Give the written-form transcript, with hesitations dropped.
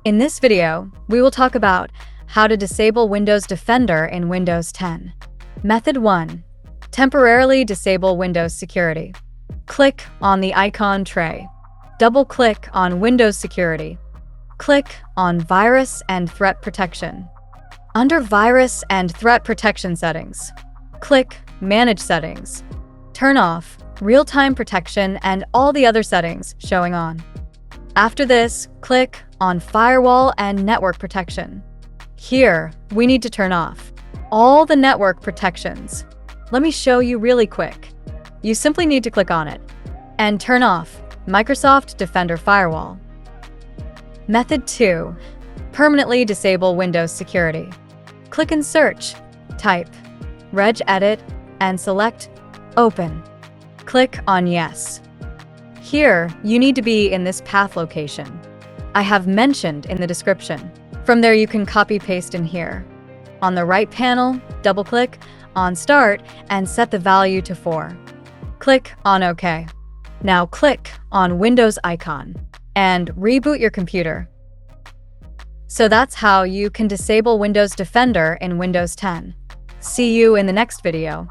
In this video, we will talk about how to disable Windows Defender in Windows 10. Method 1. Temporarily disable Windows security. Click on the icon tray. Double-click on Windows Security. Click on Virus and Threat Protection. Under Virus and Threat Protection Settings, click Manage Settings. Turn off Real-Time Protection and all the other settings showing on. After this, click on Firewall and Network Protection. Here, we need to turn off all the network protections. Let me show you really quick. You simply need to click on it and turn off Microsoft Defender Firewall. Method 2. Permanently disable Windows security. Click in Search, type regedit, and select Open. Click on Yes. Here, you need to be in this path location I have mentioned in the description. From there, you can copy-paste in here. On the right panel, double-click on Start and set the value to 4. Click on OK. Now click on Windows icon and reboot your computer. So that's how you can disable Windows Defender in Windows 10. See you in the next video.